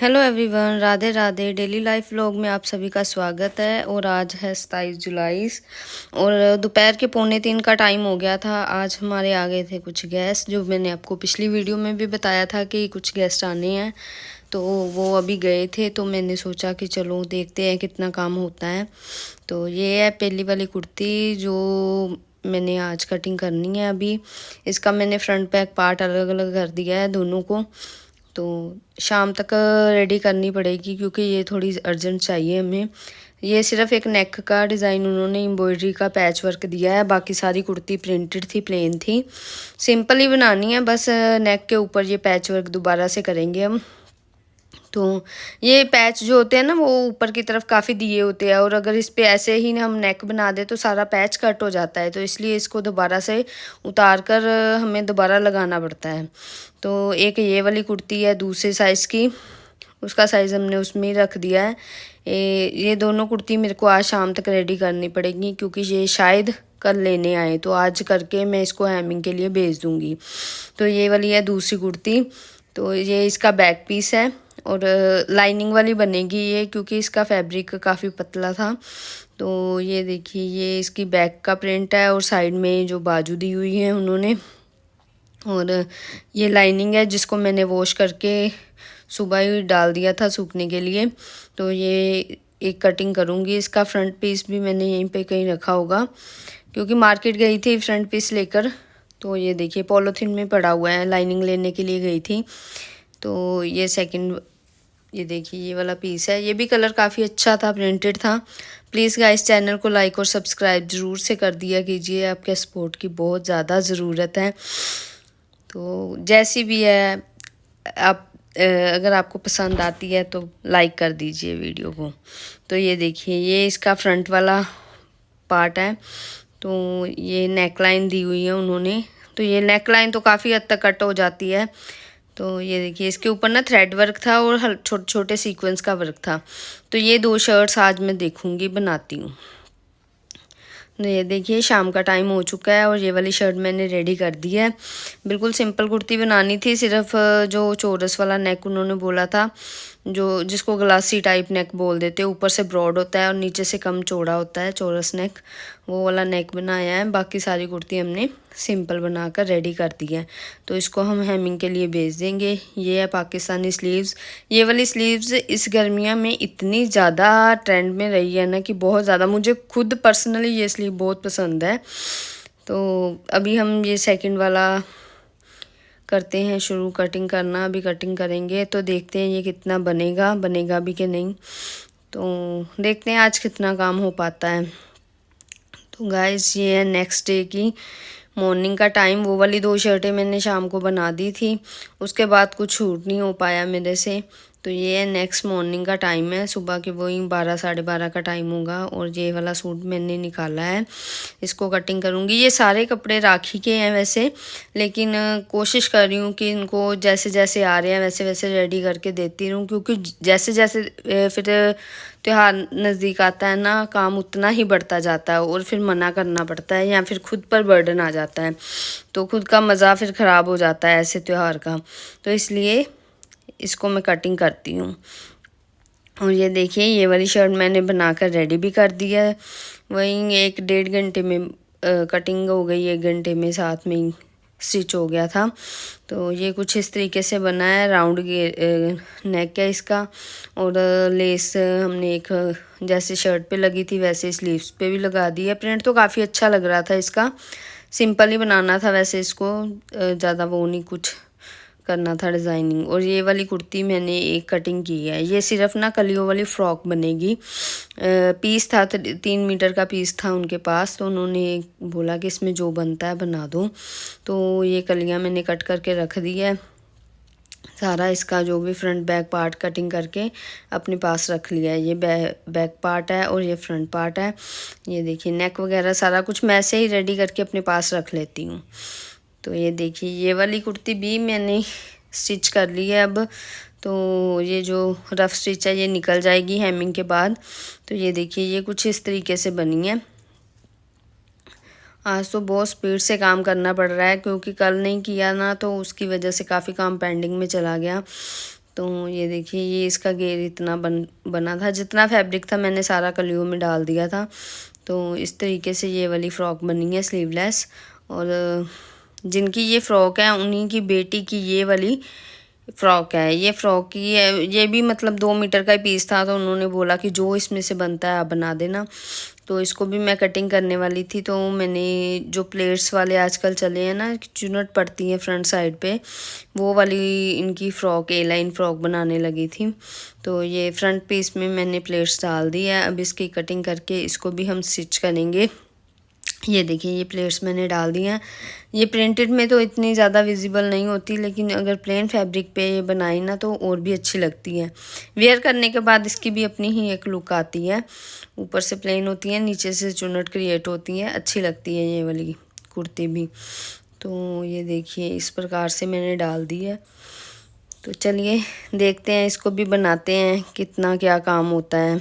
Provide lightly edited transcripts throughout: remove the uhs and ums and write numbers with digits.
Hello everyone, Radhe Radhe. Daily life vlog में आप सभी का स्वागत है। और आज है 27 जुलाई और दोपहर के 2:45 का टाइम हो गया था। आज हमारे आ गए थे कुछ गेस्ट, जो मैंने आपको पिछली वीडियो में भी बताया था कि कुछ गेस्ट आने हैं। तो वो अभी गए थे, तो मैंने सोचा कि चलो देखते हैं कितना काम होता है। तो ये है पहली वाली कुर्ती जो मैंने आज कटिंग करनी है। अभी इसका मैंने फ्रंट बैक पार्ट अलग अलग कर दिया है दोनों को। तो शाम तक रेडी करनी पड़ेगी क्योंकि ये थोड़ी अर्जेंट चाहिए हमें। ये सिर्फ एक नेक का डिज़ाइन उन्होंने एम्ब्रॉयडरी का पैच वर्क दिया है, बाकी सारी कुर्ती प्रिंटेड थी, प्लेन थी। सिंपल ही बनानी है, बस नेक के ऊपर ये पैच वर्क दोबारा से करेंगे हम। तो ये पैच जो होते हैं ना, वो ऊपर की तरफ काफ़ी दिए होते हैं, और अगर इस पे ऐसे ही हम नेक बना दे तो सारा पैच कट हो जाता है। तो इसलिए इसको दोबारा से उतार कर हमें दोबारा लगाना पड़ता है। तो एक ये वाली कुर्ती है दूसरे साइज़ की, उसका साइज़ हमने उसमें ही रख दिया है। ये दोनों कुर्ती मेरे को आज शाम तक रेडी करनी पड़ेगी क्योंकि ये शायद कल लेने आए, तो आज करके मैं इसको हेमिंग के लिए भेज दूँगी। तो ये वाली है दूसरी कुर्ती। तो ये इसका बैक पीस है और लाइनिंग वाली बनेगी ये, क्योंकि इसका फैब्रिक काफ़ी पतला था। तो ये देखिए, ये इसकी बैक का प्रिंट है और साइड में जो बाजू दी हुई है उन्होंने। और ये लाइनिंग है जिसको मैंने वॉश करके सुबह ही डाल दिया था सूखने के लिए। तो ये एक कटिंग करूँगी। इसका फ्रंट पीस भी मैंने यहीं पे कहीं रखा होगा क्योंकि मार्केट गई थी फ्रंट पीस लेकर। तो ये देखिए पॉलीथीन में पड़ा हुआ है, लाइनिंग लेने के लिए गई थी। तो ये सेकंड, ये देखिए ये वाला पीस है। ये भी कलर काफ़ी अच्छा था, प्रिंटेड था। प्लीज़ गाइस चैनल को लाइक और सब्सक्राइब ज़रूर से कर दिया कीजिए, आपके सपोर्ट की बहुत ज़्यादा ज़रूरत है। तो जैसी भी है, आप अगर आपको पसंद आती है तो लाइक कर दीजिए वीडियो को। तो ये देखिए ये इसका फ्रंट वाला पार्ट है। तो ये नेक लाइन दी हुई है उन्होंने। तो ये नेक लाइन तो काफ़ी हद तक कट हो जाती है। तो ये देखिए इसके ऊपर ना थ्रेड वर्क था और छोटे छोटे सीक्वेंस का वर्क था। तो ये 2 शर्ट्स आज मैं देखूंगी, बनाती हूँ। तो ये देखिए शाम का टाइम हो चुका है और ये वाली शर्ट मैंने रेडी कर दी है। बिल्कुल सिंपल कुर्ती बनानी थी, सिर्फ जो चौरस वाला नेक उन्होंने बोला था, जो जिसको ग्लासी टाइप नेक बोल देते हैं, ऊपर से ब्रॉड होता है और नीचे से कम चौड़ा होता है, चौरस नेक, वो वाला नेक बनाया है। बाकी सारी कुर्ती हमने सिंपल बनाकर रेडी कर दी है। तो इसको हम हेमिंग के लिए भेज देंगे। ये है पाकिस्तानी स्लीव्स। ये वाली स्लीव्स इस गर्मियों में इतनी ज़्यादा ट्रेंड में रही है ना कि बहुत ज़्यादा, मुझे खुद पर्सनली ये स्लीव बहुत पसंद है। तो अभी हम ये सेकंड वाला करते हैं शुरू कटिंग करना। अभी कटिंग करेंगे तो देखते हैं ये कितना बनेगा भी कि नहीं। तो देखते हैं आज कितना काम हो पाता है। तो गाइस ये है नेक्स्ट डे की मॉर्निंग का टाइम। वो वाली 2 शर्टें मैंने शाम को बना दी थी, उसके बाद कुछ शूट नहीं हो पाया मेरे से। तो ये है नेक्स्ट मॉर्निंग का टाइम है, सुबह के वही 12 साढ़े 12 का टाइम होगा। और ये वाला सूट मैंने निकाला है, इसको कटिंग करूँगी। ये सारे कपड़े राखी के हैं वैसे, लेकिन कोशिश कर रही हूँ कि इनको जैसे जैसे आ रहे हैं वैसे वैसे रेडी करके देती रहूँ, क्योंकि जैसे जैसे फिर त्योहार नज़दीक आता है ना, काम उतना ही बढ़ता जाता है और फिर मना करना पड़ता है या फिर खुद पर बर्डन आ जाता है। तो खुद का मज़ा फिर ख़राब हो जाता है ऐसे त्योहार का। तो इसलिए इसको मैं कटिंग करती हूँ। और ये देखिए ये वाली शर्ट मैंने बनाकर रेडी भी कर दिया है। वहीं 1-1.5 घंटे में कटिंग हो गई, 1 घंटे में साथ में ही स्टिच हो गया था। तो ये कुछ इस तरीके से बना है, राउंड नेक है इसका। और लेस हमने एक जैसे शर्ट पे लगी थी वैसे स्लीव्स पे भी लगा दी है। प्रिंट तो काफ़ी अच्छा लग रहा था इसका, सिंपल ही बनाना था वैसे इसको, ज़्यादा वो नहीं कुछ करना था डिज़ाइनिंग। और ये वाली कुर्ती मैंने एक कटिंग की है, ये सिर्फ ना कलियों वाली फ़्रॉक बनेगी। पीस था 3 मीटर का पीस था उनके पास, तो उन्होंने बोला कि इसमें जो बनता है बना दो। तो ये कलियां मैंने कट करके रख दी है। सारा इसका जो भी फ्रंट बैक पार्ट कटिंग करके अपने पास रख लिया है। ये बैक पार्ट है और ये फ्रंट पार्ट है। ये देखिए नेक वगैरह सारा कुछ मैं ऐसे ही रेडी करके अपने पास रख लेती हूँ। तो ये देखिए ये वाली कुर्ती भी मैंने स्टिच कर ली है अब। तो ये जो रफ़ स्टिच है ये निकल जाएगी हेमिंग के बाद। तो ये देखिए ये कुछ इस तरीके से बनी है। आज तो बहुत स्पीड से काम करना पड़ रहा है क्योंकि कल नहीं किया ना, तो उसकी वजह से काफ़ी काम पेंडिंग में चला गया। तो ये देखिए, ये इसका घेर इतना बना था, जितना फैब्रिक था मैंने सारा कलियों में डाल दिया था। तो इस तरीके से ये वाली फ़्रॉक बनी है स्लीवलेस। और जिनकी ये फ़्रॉक है उन्हीं की बेटी की ये वाली फ़्रॉक है। ये फ़्रॉक की है, ये भी मतलब 2 मीटर का ही पीस था, तो उन्होंने बोला कि जो इसमें से बनता है आप बना देना। तो इसको भी मैं कटिंग करने वाली थी, तो मैंने जो प्लेट्स वाले आजकल चले हैं ना, चुनट पड़ती है फ्रंट साइड पे, वो वाली इनकी फ़्रॉक ए लाइन फ़्रॉक बनाने लगी थी। तो ये फ्रंट पीस में मैंने प्लेट्स डाल दी है। अब इसकी कटिंग करके इसको भी हम स्टिच करेंगे। ये देखिए, ये प्लेट्स मैंने डाल दी हैं। ये प्रिंटेड में तो इतनी ज़्यादा विजिबल नहीं होती, लेकिन अगर प्लेन फैब्रिक पे ये बनाई ना तो और भी अच्छी लगती है। वेयर करने के बाद इसकी भी अपनी ही एक लुक आती है। ऊपर से प्लेन होती है, नीचे से चुन्नट क्रिएट होती है, अच्छी लगती है ये वाली कुर्ती भी। तो ये देखिए, इस प्रकार से मैंने डाल दी है। तो चलिए देखते हैं, इसको भी बनाते हैं, कितना क्या काम होता है।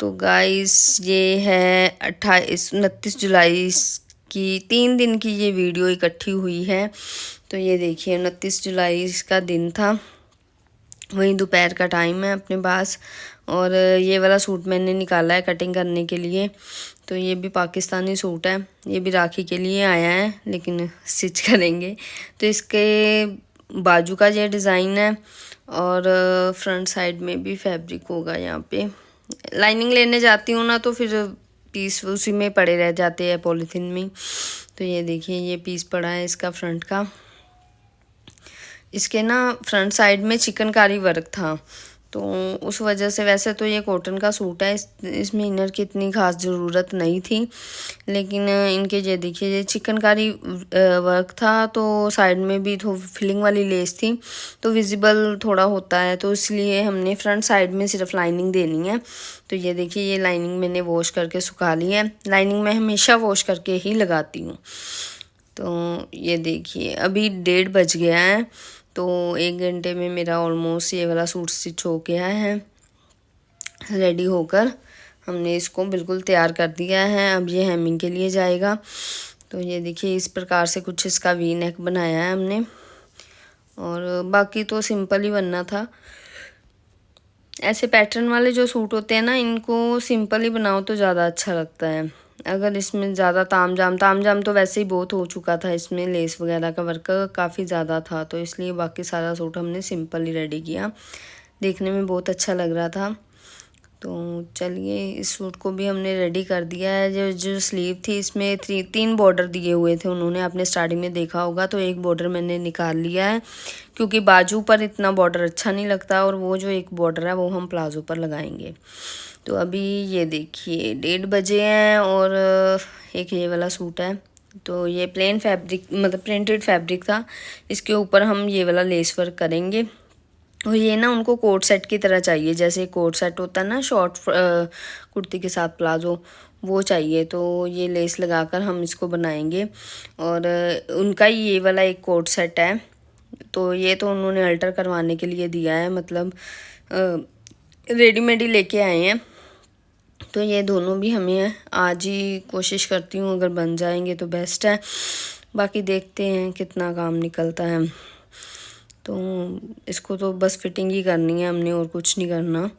तो गाइस, ये है 29 जुलाई की 3 दिन की ये वीडियो इकट्ठी हुई है। तो ये देखिए, 29 जुलाई का दिन था, वही दोपहर का टाइम है अपने पास। और ये वाला सूट मैंने निकाला है कटिंग करने के लिए। तो ये भी पाकिस्तानी सूट है, ये भी राखी के लिए आया है, लेकिन स्टिच करेंगे। तो इसके बाजू का ये डिज़ाइन है, और फ्रंट साइड में भी फैब्रिक होगा यहाँ पे। लाइनिंग लेने जाती हूँ ना, तो फिर पीस उसी में पड़े रह जाते हैं पॉलीथीन में। तो ये देखिए, ये पीस पड़ा है इसका फ्रंट का। इसके ना फ्रंट साइड में चिकनकारी वर्क था, तो उस वजह से, वैसे तो ये कॉटन का सूट है, इसमें इनर की इतनी खास ज़रूरत नहीं थी, लेकिन इनके ये देखिए, ये चिकनकारी वर्क था, तो साइड में भी थोड़ी फिलिंग वाली लेस थी, तो विजिबल थोड़ा होता है, तो इसलिए हमने फ्रंट साइड में सिर्फ लाइनिंग देनी है। तो ये देखिए, ये लाइनिंग मैंने वॉश करके सुखा ली है। लाइनिंग मैं हमेशा वॉश करके ही लगाती हूँ। तो ये देखिए, अभी 1:30 बज गया है, तो 1 घंटे में मेरा ऑलमोस्ट ये वाला सूट स्टिच हो गया है, रेडी होकर। हमने इसको बिल्कुल तैयार कर दिया है, अब ये हेमिंग के लिए जाएगा। तो ये देखिए, इस प्रकार से कुछ इसका वी नेक बनाया है हमने, और बाकी तो सिंपल ही बनना था। ऐसे पैटर्न वाले जो सूट होते हैं ना, इनको सिंपल ही बनाओ तो ज़्यादा अच्छा लगता है। अगर इसमें ज़्यादा ताम जाम तो वैसे ही बहुत हो चुका था, इसमें लेस वगैरह का वर्क काफ़ी ज़्यादा था, तो इसलिए बाकी सारा सूट हमने सिंपल ही रेडी किया। देखने में बहुत अच्छा लग रहा था। तो चलिए, इस सूट को भी हमने रेडी कर दिया है। जो जो स्लीव थी, इसमें 3 बॉर्डर दिए हुए थे उन्होंने, आपने स्टार्टिंग में देखा होगा, तो एक बॉर्डर मैंने निकाल लिया है, क्योंकि बाजू पर इतना बॉर्डर अच्छा नहीं लगता, और वो जो एक बॉर्डर है वो हम प्लाजो पर लगाएंगे। तो अभी ये देखिए, 1:30 बजे हैं, और एक ये वाला सूट है। तो ये प्लेन फैब्रिक, मतलब प्रिंटेड फैब्रिक था, इसके ऊपर हम ये वाला लेस वर्क करेंगे। और ये ना उनको कोट सेट की तरह चाहिए, जैसे कोट सेट होता है ना शॉर्ट कुर्ती के साथ प्लाजो, वो चाहिए। तो ये लेस लगाकर हम इसको बनाएंगे। और उनका ये वाला एक कोट सेट है, तो ये तो उन्होंने अल्टर करवाने के लिए दिया है, मतलब रेडीमेड ही लेके आए हैं। तो ये दोनों भी हमें आज ही कोशिश करती हूँ, अगर बन जाएंगे तो बेस्ट है, बाकी देखते हैं कितना काम निकलता है। तो इसको तो बस फिटिंग ही करनी है हमने, और कुछ नहीं करना।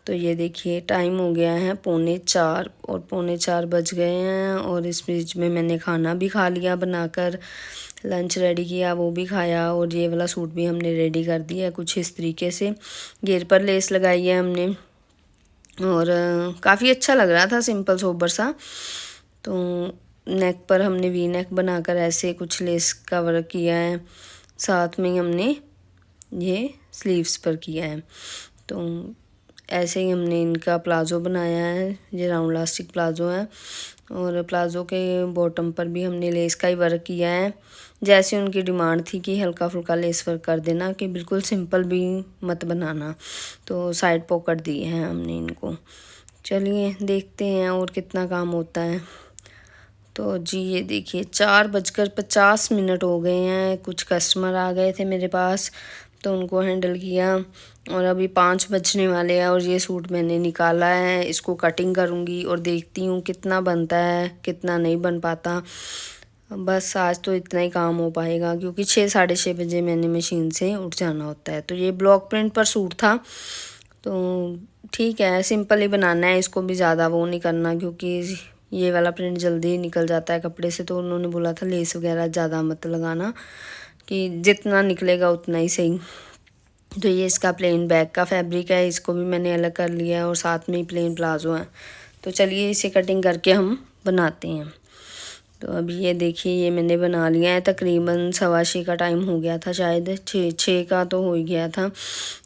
तो ये देखिए, टाइम हो गया है 3:45, और 3:45 बज गए हैं, और इस बीच में मैंने खाना भी खा लिया बनाकर, लंच रेडी किया, वो भी खाया, और ये वाला सूट भी हमने रेडी कर दिया है कुछ इस तरीके से। घेर पर लेस लगाई है हमने, और काफ़ी अच्छा लग रहा था, सिंपल सोबर सा। तो नेक पर हमने वी नेक बनाकर ऐसे कुछ लेस का वर्क किया है, साथ में ही हमने ये स्लीव्स पर किया है। तो ऐसे ही हमने इनका प्लाज़ो बनाया है, ये राउंड इलास्टिक प्लाज़ो है, और प्लाज़ो के बॉटम पर भी हमने लेस का ही वर्क किया है, जैसे उनकी डिमांड थी कि हल्का फुल्का लेस वर्क कर देना, कि बिल्कुल सिंपल भी मत बनाना। तो साइड पॉकेट दिए हैं हमने इनको। चलिए देखते हैं और कितना काम होता है। तो जी ये देखिए, 4:50 हो गए हैं, कुछ कस्टमर आ गए थे मेरे पास, तो उनको हैंडल किया, और अभी 5 बजने वाले हैं, और ये सूट मैंने निकाला है, इसको कटिंग करूँगी और देखती हूँ कितना बनता है कितना नहीं बन पाता। बस आज तो इतना ही काम हो पाएगा क्योंकि 6 साढ़े 6 बजे मैंने मशीन से उठ जाना होता है। तो ये ब्लॉक प्रिंट पर सूट था, तो ठीक है, सिंपल ही बनाना है, इसको भी ज़्यादा वो नहीं करना क्योंकि ये वाला प्रिंट जल्दी निकल जाता है कपड़े से। तो उन्होंने बोला था लेस वगैरह ज़्यादा मत लगाना, कि जितना निकलेगा उतना ही सही। तो ये इसका प्लेन बैक का फैब्रिक है, इसको भी मैंने अलग कर लिया है और साथ में ही प्लेन प्लाजो है। तो चलिए इसे कटिंग करके हम बनाते हैं। तो अभी ये देखिए ये मैंने बना लिया है, तकरीबन 6:15 का टाइम हो गया था, शायद 6 का तो हो ही गया था।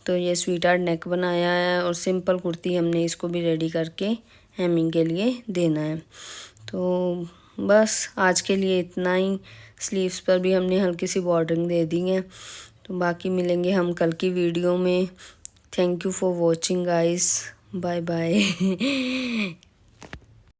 तो ये स्वीटहार्ट नेक बनाया है और सिंपल कुर्ती हमने इसको भी रेडी करके हेमिंग के लिए देना है। तो बस आज के लिए इतना ही। स्लीव्स पर भी हमने हल्की सी बॉर्डरिंग दे दी है। तो बाकी मिलेंगे हम कल की वीडियो में। Thank you for watching guys, bye bye.